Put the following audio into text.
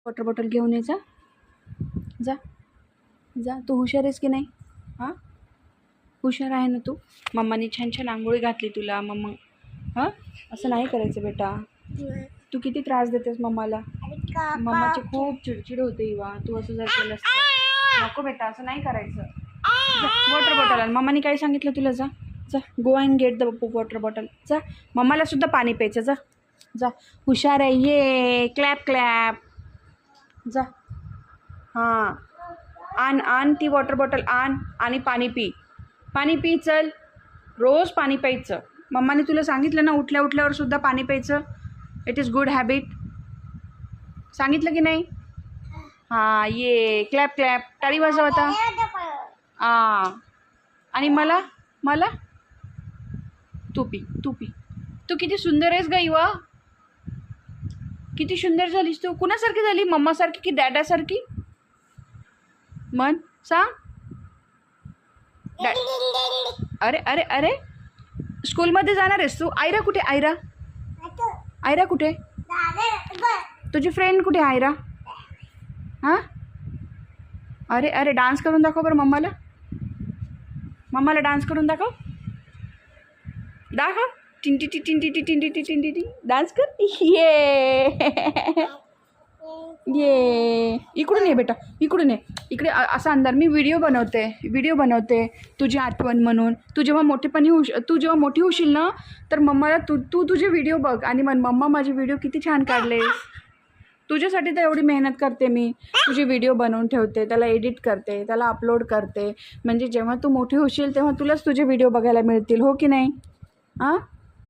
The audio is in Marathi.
वॉटर बॉटल घेऊन ये. जा जा जा. तू हुशार आहेस की नाही? हां, हुशार आहे ना तू? मम्माने छान छान आंघोळी घातली तुला. मम्मा हां, असं नाही करायचं बेटा. तू किती त्रास देतेस मम्माला. मम्माची खूप चिडचिड होते इवा, तू असं जर केलंस तर. नको बेटा, असं नाही करायचं. वॉटर बॉटल आण. मम्माने काय सांगितलं तुला? जा जा, go and get the water bottle. जा, मम्माला सुद्धा पाणी प्यायचं. जा जा, हुशार आहे. ये क्लॅप क्लॅप. जा. हां, आण आण ती वॉटर बॉटल आण आणि पाणी पी. पाणी पी. चल, रोज पाणी प्यायचं. मम्माने तुला सांगितलं ना उठल्या उठल्यावर सुद्धा पाणी प्यायचं. It is good habit. सांगितलं की नाही? हां, ये क्लॅप क्लॅप. टाळी वाजव आता. आणि मला मला तू पी, तू पी. तू किती सुंदर आहेस ग इवा. किती सुंदर झालीस तू. कुणासारखी झाली? मम्मासारखी की डॅडासारखी? मन सांग. अरे अरे अरे, स्कूलमध्ये जाणार आहेस तू? आयरा कुठे? आयरा आयरा कुठे? तुझी फ्रेंड कुठे आयरा? हां, अरे अरे, डान्स करून दाखव बरं मम्माला. मम्माला डान्स करून दाखव. दाखव. टिंटी टी टिंटी टी टिंटी टी टिंटी टी. डान्स कर. ये ये, इकडून ये बेटा, इकडून ये. इकडे असा अंधार. मी व्हिडिओ बनवते तुझी आठवण म्हणून. तू जेव्हा मोठी होशील ना, तर मम्माला तू तुझे व्हिडिओ बघ आणि म्हण, मम्मा माझे व्हिडिओ किती छान काढलेस. तुझ्यासाठी तर एवढी मेहनत करते मी. तुझे व्हिडिओ बनवून ठेवते, त्याला एडिट करते, त्याला अपलोड करते. म्हणजे जेव्हा तू मोठी होशील तेव्हा तुलाच तुझे व्हिडिओ बघायला मिळतील. हो की नाही? हां.